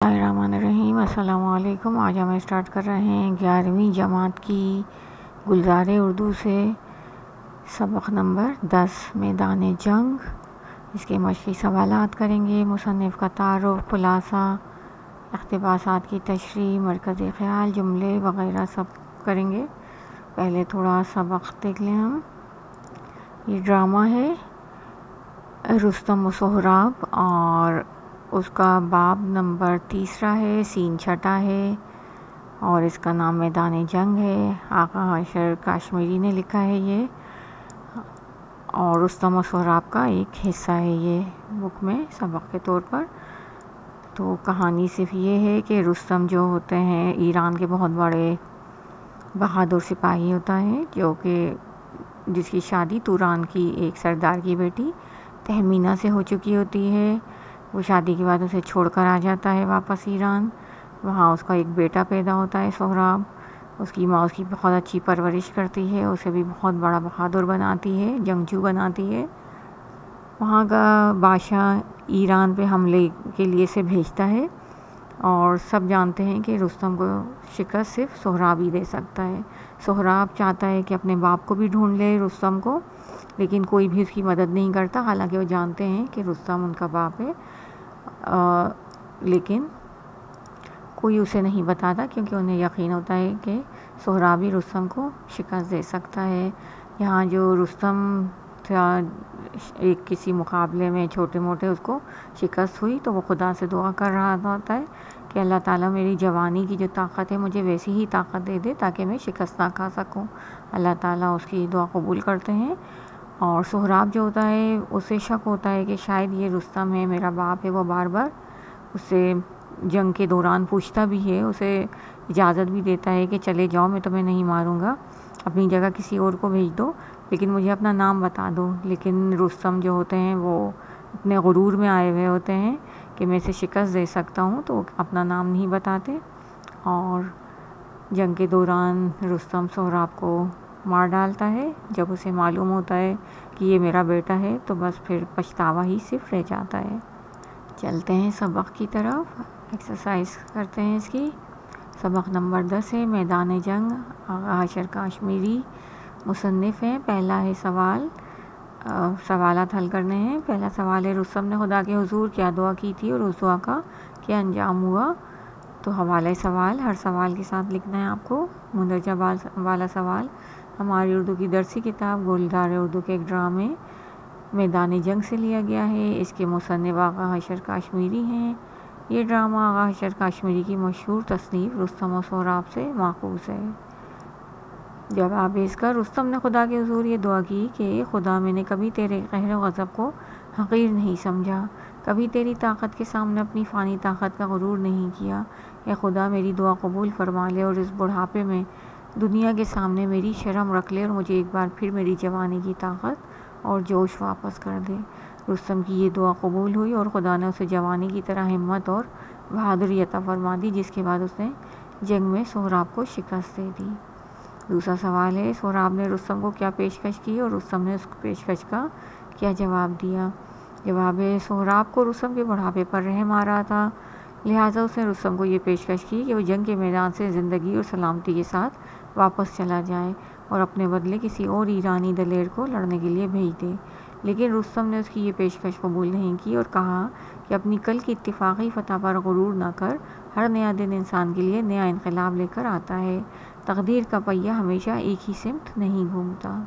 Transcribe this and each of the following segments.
الرحمن السلام علیکم۔ آج ہم اسٹارٹ کر رہے ہیں 11ویں جماعت کی گلزار اردو سے سبق نمبر 10 میدان جنگ۔ اس کے مشقی سوالات کریں گے، مصنف کا تعارف، خلاصہ، اقتباسات کی تشریح، مرکزی خیال، جملے وغیرہ سب کریں گے۔ پہلے تھوڑا سبق دیکھ لیں ہم۔ یہ ڈرامہ ہے رستم و سہراب اور اس کا باب نمبر 3 ہے، سین 6 ہے اور اس کا نام میدان جنگ ہے۔ آقا حشر کاشمیری نے لکھا ہے یہ، اور رستم و سہراب کا ایک حصہ ہے یہ بک میں سبق کے طور پر۔ تو کہانی صرف یہ ہے کہ رستم جو ہوتے ہیں ایران کے بہت بڑے بہادر سپاہی ہوتا ہے، جو کہ جس کی شادی توران کی ایک سردار کی بیٹی تہمینہ سے ہو چکی ہوتی ہے۔ وہ شادی کے بعد اسے چھوڑ کر آ جاتا ہے واپس ایران۔ وہاں اس کا ایک بیٹا پیدا ہوتا ہے سہراب۔ اس کی ماں اس کی بہت اچھی پرورش کرتی ہے، اسے بھی بہت بڑا بہادر بناتی ہے، جنگجو بناتی ہے۔ وہاں کا بادشاہ ایران پہ حملے کے لیے اسے بھیجتا ہے، اور سب جانتے ہیں کہ رستم کو شکست صرف سہراب ہی دے سکتا ہے۔ سہراب چاہتا ہے کہ اپنے باپ کو بھی ڈھونڈ لے رستم کو، لیکن کوئی بھی اس کی مدد نہیں کرتا، حالانکہ وہ جانتے ہیں کہ رستم ان کا باپ ہے، لیکن کوئی اسے نہیں بتاتا، کیونکہ انہیں یقین ہوتا ہے کہ سہراب ہی رستم کو شکست دے سکتا ہے۔ یہاں جو رستم تھا، ایک کسی مقابلے میں چھوٹے موٹے اس کو شکست ہوئی، تو وہ خدا سے دعا کر رہا ہوتا ہے کہ اللہ تعالیٰ میری جوانی کی جو طاقت ہے مجھے ویسی ہی طاقت دے دے تاکہ میں شکست نہ کھا سکوں۔ اللہ تعالیٰ اس کی دعا قبول کرتے ہیں، اور سہراب جو ہوتا ہے اسے شک ہوتا ہے کہ شاید یہ رستم ہے، میرا باپ ہے۔ وہ بار بار اسے جنگ کے دوران پوچھتا بھی ہے، اسے اجازت بھی دیتا ہے کہ چلے جاؤ، میں تمہیں نہیں ماروں گا، اپنی جگہ کسی اور کو بھیج دو، لیکن مجھے اپنا نام بتا دو۔ لیکن رستم جو ہوتے ہیں وہ اپنے غرور میں آئے ہوئے ہوتے ہیں کہ میں اسے شکست دے سکتا ہوں، تو اپنا نام نہیں بتاتے، اور جنگ کے دوران رستم سہراب کو مار ڈالتا ہے۔ جب اسے معلوم ہوتا ہے کہ یہ میرا بیٹا ہے تو بس پھر پچھتاوا ہی صرف رہ جاتا ہے۔ چلتے ہیں سبق کی طرف، ایکسرسائز کرتے ہیں اس کی۔ سبق نمبر 10 ہے میدان جنگ، آقا حشر کاشمیری مصنف ہیں۔ پہلا ہے سوال، سوالات حل کرنے ہیں۔ پہلا سوال ہے، رستم نے خدا کے حضور کیا دعا کی تھی اور اس دعا کا کیا انجام ہوا؟ تو حوالہ سوال ہر سوال کے ساتھ لکھنا ہے آپ کو۔ مندرجہ والا سوال ہماری اردو کی درسی کتاب گلزار اردو کے ایک ڈرامے میدان جنگ سے لیا گیا ہے۔ اس کے مصنف آقا حشر کاشمیری ہیں۔ یہ ڈرامہ آقا حشر کاشمیری کی مشہور تصنیف رستم و سہراب سے ماخوذ ہے۔ جواب اس کا، رستم نے خدا کے حضور یہ دعا کی کہ خدا میں نے کبھی تیرے قہر و غضب کو حقیر نہیں سمجھا، کبھی تیری طاقت کے سامنے اپنی فانی طاقت کا غرور نہیں کیا۔ اے خدا میری دعا قبول فرما لے اور اس بڑھاپے میں دنیا کے سامنے میری شرم رکھ لے، اور مجھے ایک بار پھر میری جوانی کی طاقت اور جوش واپس کر دے۔ رستم کی یہ دعا قبول ہوئی اور خدا نے اسے جوانی کی طرح ہمت اور بہادری عطا فرما دی، جس کے بعد اس نے جنگ میں سہراب کو شکست دے دی۔ دوسرا سوال ہے، سہراب نے رستم کو کیا پیشکش کی اور رستم نے اس پیشکش کا کیا جواب دیا؟ جواب ہے، سہراب کو رستم کے بڑھاپے پر رحم آ رہا تھا، لہٰذا اس نے رستم کو یہ پیشکش کی کہ وہ جنگ کے میدان سے زندگی اور سلامتی کے ساتھ واپس چلا جائے اور اپنے بدلے کسی اور ایرانی دلیر کو لڑنے کے لیے بھیج دے۔ لیکن رستم نے اس کی یہ پیشکش قبول نہیں کی اور کہا کہ اپنی کل کی اتفاقی فتح پر غرور نہ کر، ہر نیا دن انسان کے لیے نیا انقلاب لے کر آتا ہے، تقدیر کا پہیہ ہمیشہ ایک ہی سمت نہیں گھومتا۔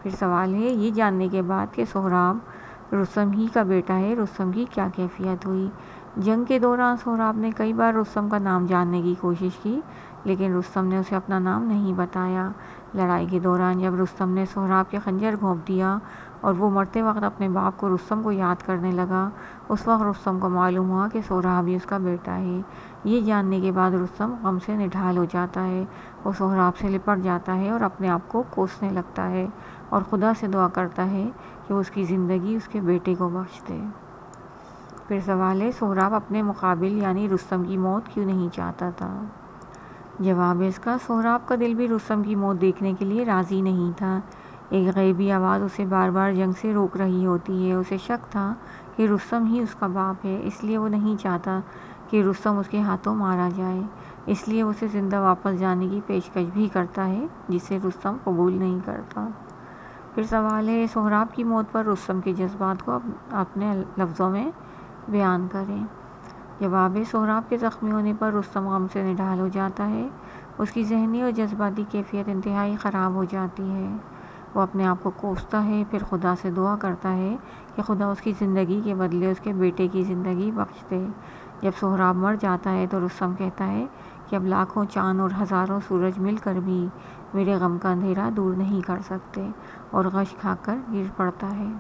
پھر سوال ہے، یہ جاننے کے بعد کہ سہراب رستم ہی کا بیٹا ہے، رستم کی کیا کیفیت ہوئی؟ جنگ کے دوران سہراب نے کئی بار رستم کا نام جاننے کی کوشش کی، لیکن رستم نے اسے اپنا نام نہیں بتایا۔ لڑائی کے دوران جب رستم نے سہراب کے خنجر گھونپ دیا اور وہ مرتے وقت اپنے باپ کو رستم کو یاد کرنے لگا، اس وقت رستم کو معلوم ہوا کہ سہراب ہی اس کا بیٹا ہے۔ یہ جاننے کے بعد رستم غم سے نڈھال ہو جاتا ہے، وہ سہراب سے لپٹ جاتا ہے اور اپنے آپ کو کوسنے لگتا ہے اور خدا سے دعا کرتا ہے کہ وہ اس کی زندگی اس کے بیٹے کو بخش دے۔ پھر سوال ہے، سہراب اپنے مقابل یعنی رستم کی موت کیوں نہیں چاہتا تھا؟ جواب اس کا، سہراب کا دل بھی رستم کی موت دیکھنے کے لیے راضی نہیں تھا۔ ایک غیبی آواز اسے بار بار جنگ سے روک رہی ہوتی ہے۔ اسے شک تھا کہ رستم ہی اس کا باپ ہے، اس لیے وہ نہیں چاہتا کہ رستم اس کے ہاتھوں مارا جائے، اس لیے اسے زندہ واپس جانے کی پیشکش بھی کرتا ہے، جسے رستم قبول نہیں کرتا۔ پھر سوال ہے سہراب کی موت پر رستم کے جذبات کو اپنے لفظوں میں بیان کریں۔ جواب ہے سہراب کے زخمی ہونے پر رستم غم سے نڈھال ہو جاتا ہے، اس کی ذہنی اور جذباتی کیفیت انتہائی خراب ہو جاتی ہے، وہ اپنے آپ کو کوستا ہے، پھر خدا سے دعا کرتا ہے کہ خدا اس کی زندگی کے بدلے اس کے بیٹے کی زندگی بخش دے۔ جب سہراب مر جاتا ہے تو رستم کہتا ہے کہ اب لاکھوں چاند اور ہزاروں سورج مل کر بھی میرے غم کا اندھیرا دور نہیں کر سکتے، اور غش کھا کر گر پڑتا ہے۔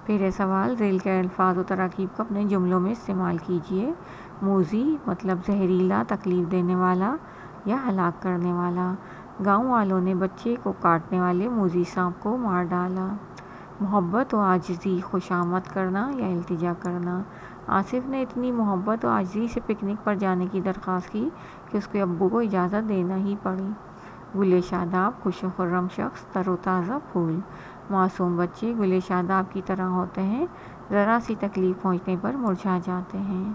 پھر یہ سوال ذیل کے الفاظ و تراکیب کو اپنے جملوں میں استعمال کیجیے۔ موذی مطلب زہریلا، تکلیف دینے والا یا ہلاک کرنے والا۔ گاؤں والوں نے بچے کو کاٹنے والے موذی سانپ کو مار ڈالا۔ محبت و عاجزی، خوشامد کرنا یا التجا کرنا۔ آصف نے اتنی محبت و عاجزی سے پکنک پر جانے کی درخواست کی کہ اس کے ابو کو اجازت دینا ہی پڑی۔ گل شاداب، خوش و خرم شخص، تر و تازہ پھول۔ معصوم بچے گل شاداب کی طرح ہوتے ہیں، ذرا سی تکلیف پہنچنے پر مرجھا جاتے ہیں۔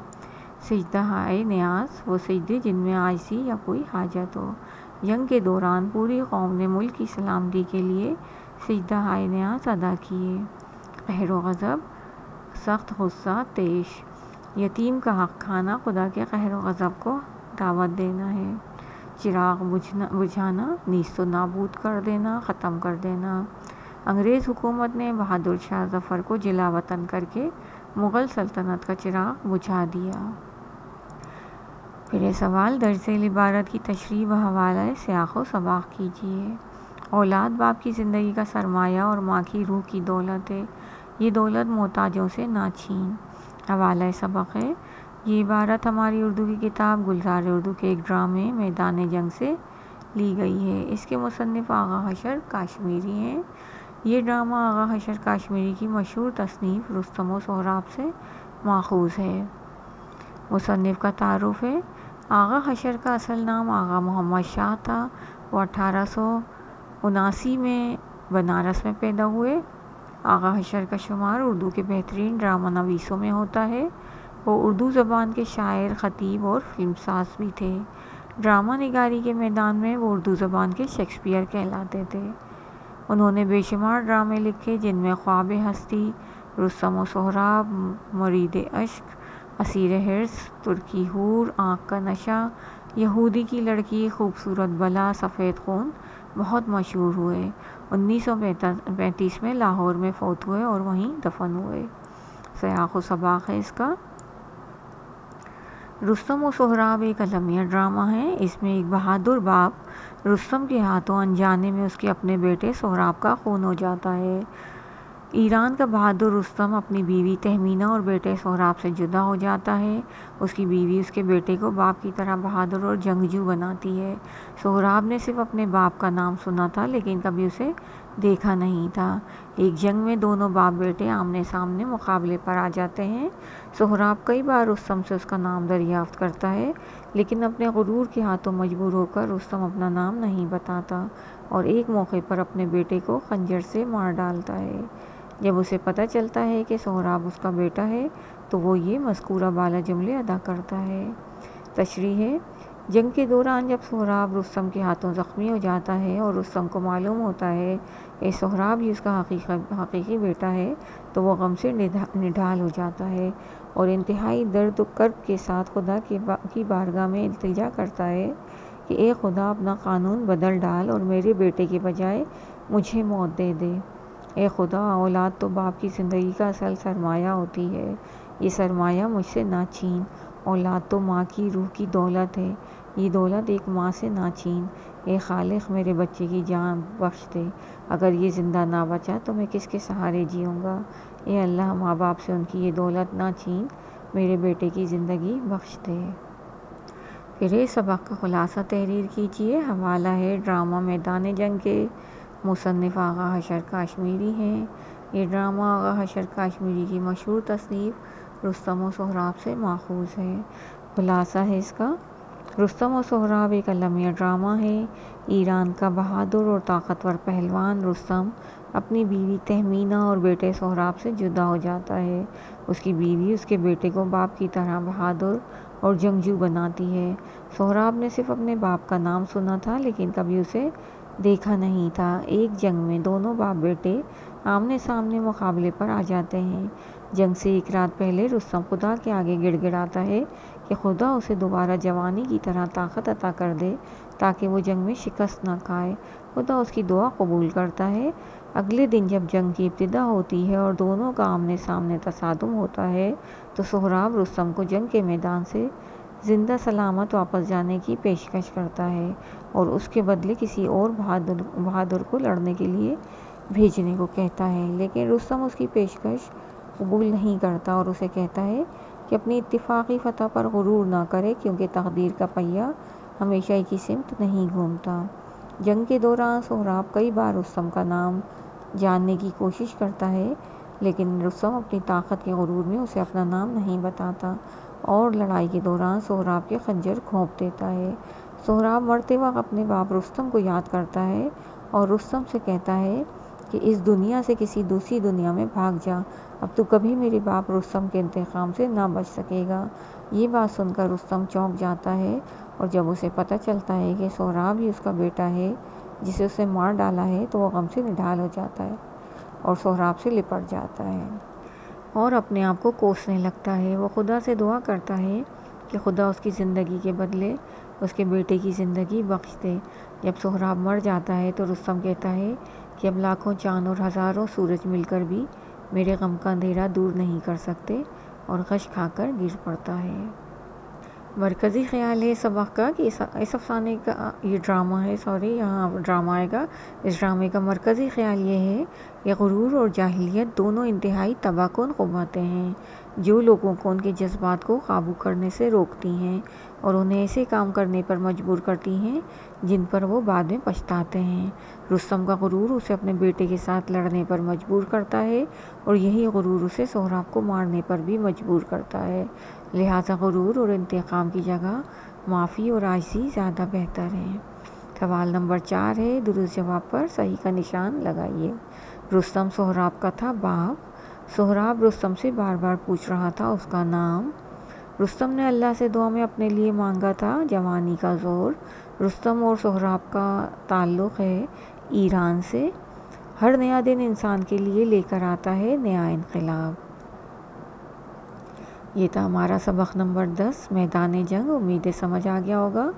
سجدہ ہائے نیاز، وہ سجدے جن میں عاجزی یا کوئی حاجت ہو۔ جنگ کے دوران پوری قوم نے ملک کی سلامتی کے لیے سجدہ ہائے نیاز ادا کیے۔ قہر و غضب، سخت غصہ، طیش۔ یتیم کا حق کھانا خدا کے قہر و غضب کو دعوت دینا ہے۔ چراغ بجھانا، نیست و نابود کر دینا، ختم کر دینا۔ انگریز حکومت نے بہادر شاہ ظفر کو جلا وطن کر کے مغل سلطنت کا چراغ بجھا دیا۔ پھر یہ سوال درج ذیل عبارت کی تشریح بحوالہ سیاق و سباق کیجیے۔ اولاد باپ کی زندگی کا سرمایہ اور ماں کی روح کی دولت ہے، یہ دولت محتاجوں سے نہ چھین۔ حوالہ سبق ہے، یہ عبارت ہماری اردو کی کتاب گلزار اردو کے ایک ڈرامے میدان جنگ سے لی گئی ہے، اس کے مصنف آغا حشر کاشمیری ہیں۔ یہ ڈرامہ آغا حشر کاشمیری کی مشہور تصنیف رستم و سہراب سے ماخوذ ہے۔ مصنف کا تعارف ہے، آغا حشر کا اصل نام آغا محمد شاہ تھا، وہ 1879 میں بنارس میں پیدا ہوئے۔ آغا حشر کا شمار اردو کے بہترین ڈرامہ نویسوں میں ہوتا ہے، وہ اردو زبان کے شاعر، خطیب اور فلم ساز بھی تھے۔ ڈرامہ نگاری کے میدان میں وہ اردو زبان کے شیکسپیئر کہلاتے تھے۔ انہوں نے بے شمار ڈرامے لکھے جن میں خواب ہستی، رستم و سہراب، مرید عشق، اسیر حرص، ترکی حور، آنکھ کا نشہ، یہودی کی لڑکی، خوبصورت بلا، سفید خون بہت مشہور ہوئے۔ 1935 میں لاہور میں فوت ہوئے اور وہیں دفن ہوئے۔ سیاق و سباق ہے اس کا۔ رستم و سہراب ایک المیہ ڈرامہ ہے، اس میں ایک بہادر باپ رستم کے ہاتھوں انجانے میں اس کے اپنے بیٹے سہراب کا خون ہو جاتا ہے۔ ایران کا بہادر رستم اپنی بیوی تہمینہ اور بیٹے سہراب سے جدا ہو جاتا ہے، اس کی بیوی اس کے بیٹے کو باپ کی طرح بہادر اور جنگجو بناتی ہے۔ سہراب نے صرف اپنے باپ کا نام سنا تھا لیکن کبھی اسے دیکھا نہیں تھا۔ ایک جنگ میں دونوں باپ بیٹے آمنے سامنے مقابلے پر آ جاتے ہیں۔ سہراب کئی بار رستم سے اس کا نام دریافت کرتا ہے لیکن اپنے غرور کے ہاتھوں مجبور ہو کر رستم اپنا نام نہیں بتاتا اور ایک موقع پر اپنے بیٹے کو خنجر سے مار ڈالتا ہے۔ جب اسے پتہ چلتا ہے کہ سہراب اس کا بیٹا ہے تو وہ یہ مذکورہ بالا جملے ادا کرتا ہے۔ تشریح ہے، جنگ کے دوران جب سہراب رستم کے ہاتھوں زخمی ہو جاتا ہے اور رستم کو معلوم ہوتا ہے کہ سہراب ہی اس کا حقیقی بیٹا ہے تو وہ غم سے نڈھال ہو جاتا ہے اور انتہائی درد و کرب کے ساتھ خدا کی بارگاہ میں التجا کرتا ہے کہ اے خدا، اپنا قانون بدل ڈال اور میرے بیٹے کے بجائے مجھے موت دے دے۔ اے خدا، اولاد تو باپ کی زندگی کا اصل سرمایہ ہوتی ہے، یہ سرمایہ مجھ سے نہ چھین۔ اولاد تو ماں کی روح کی دولت ہے، یہ دولت ایک ماں سے نہ چھین۔ اے خالق، میرے بچے کی جان بخش دے، اگر یہ زندہ نہ بچا تو میں کس کے سہارے جیوں گا۔ اے اللہ، ماں باپ سے ان کی یہ دولت نہ چھین، میرے بیٹے کی زندگی بخش دے۔ پھر یہ سبق کا خلاصہ تحریر کیجیے۔ حوالہ ہے ڈرامہ میدان جنگ کے، مصنف آغا حشر کاشمیری ہیں۔ یہ ڈرامہ آغا حشر کاشمیری کی مشہور تصنیف رستم و سہراب سے ماخوذ ہے۔ خلاصہ ہے اس کا، رستم و سہراب ایک المیہ ڈرامہ ہے۔ ایران کا بہادر اور طاقتور پہلوان رستم اپنی بیوی تہمینہ اور بیٹے سہراب سے جدا ہو جاتا ہے۔ اس کی بیوی اس کے بیٹے کو باپ کی طرح بہادر اور جنگجو بناتی ہے۔ سہراب نے صرف اپنے باپ کا نام سنا تھا لیکن کبھی اسے دیکھا نہیں تھا۔ ایک جنگ میں دونوں باپ بیٹے آمنے سامنے مقابلے پر آ جاتے ہیں۔ جنگ سے ایک رات پہلے رستم خدا کے آگے گڑ گڑاتا ہے کہ خدا اسے دوبارہ جوانی کی طرح طاقت عطا کر دے تاکہ وہ جنگ میں شکست نہ کھائے۔ خدا اس کی دعا قبول کرتا ہے۔ اگلے دن جب جنگ کی ابتدا ہوتی ہے اور دونوں کا آمنے سامنے تصادم ہوتا ہے تو سہراب رستم کو جنگ کے میدان سے زندہ سلامت واپس جانے کی پیشکش کرتا ہے اور اس کے بدلے کسی اور بہادر کو لڑنے کے لیے بھیجنے کو کہتا ہے، لیکن رستم اس کی پیشکش قبول نہیں کرتا اور اسے کہتا ہے کہ اپنی اتفاقی فتح پر غرور نہ کرے کیونکہ تقدیر کا پہیہ ہمیشہ ایک ہی سمت نہیں گھومتا۔ جنگ کے دوران سہراب کئی بار رستم کا نام جاننے کی کوشش کرتا ہے لیکن رستم اپنی طاقت کے غرور میں اسے اپنا نام نہیں بتاتا اور لڑائی کے دوران سہراب کے خنجر گھونپ دیتا ہے۔ سہراب مرتے وقت اپنے باپ رستم کو یاد کرتا ہے اور رستم سے کہتا ہے کہ اس دنیا سے کسی دوسری دنیا میں بھاگ جا، اب تو کبھی میرے باپ رستم کے انتقام سے نہ بچ سکے گا۔ یہ بات سن کر رستم چونک جاتا ہے اور جب اسے پتہ چلتا ہے کہ سہراب ہی اس کا بیٹا ہے جسے اسے مار ڈالا ہے تو وہ غم سے نڈھال ہو جاتا ہے اور سہراب سے لپٹ جاتا ہے اور اپنے آپ کو کوسنے لگتا ہے۔ وہ خدا سے دعا کرتا ہے کہ خدا اس کی زندگی کے بدلے اس کے بیٹے کی زندگی بخش دے۔ جب سہراب مر جاتا ہے تو رستم کہتا ہے کہ اب لاکھوں چاند اور ہزاروں سورج مل کر بھی میرے غم کا اندھیرا دور نہیں کر سکتے اور غش کھا کر گر پڑتا ہے۔ مرکزی خیال ہے سبق کا کہ اس افسانے کا یہ ڈرامہ ہے یہاں ڈرامہ آئے گا۔ اس ڈرامے کا مرکزی خیال یہ ہے کہ غرور اور جاہلیت دونوں انتہائی تباہ کن قوتیں ہیں جو لوگوں کو ان کے جذبات کو قابو کرنے سے روکتی ہیں اور انہیں ایسے کام کرنے پر مجبور کرتی ہیں جن پر وہ بعد میں پچھتاتے ہیں۔ رستم کا غرور اسے اپنے بیٹے کے ساتھ لڑنے پر مجبور کرتا ہے اور یہی غرور اسے سہراب کو مارنے پر بھی مجبور کرتا ہے، لہٰذا غرور اور انتقام کی جگہ معافی اور عاجزی زیادہ بہتر ہے۔ سوال نمبر 4 ہے، درست جواب پر صحیح کا نشان لگائیے۔ رستم سہراب کا تھا باپ۔ سہراب رستم سے بار بار پوچھ رہا تھا اس کا نام۔ رستم نے اللہ سے دعا میں اپنے لیے مانگا تھا جوانی کا زور۔ رستم اور سہراب کا تعلق ہے ایران سے۔ ہر نیا دن انسان کے لیے لے کر آتا ہے نیا انقلاب۔ یہ تھا ہمارا سبق نمبر 10 میدان جنگ۔ امید ہے سمجھ آ گیا ہوگا۔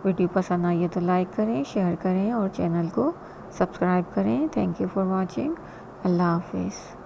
ویڈیو پسند آئی ہے تو لائک کریں، شیئر کریں اور چینل کو سبسکرائب کریں۔ Thank you for watching. اللہ حافظ۔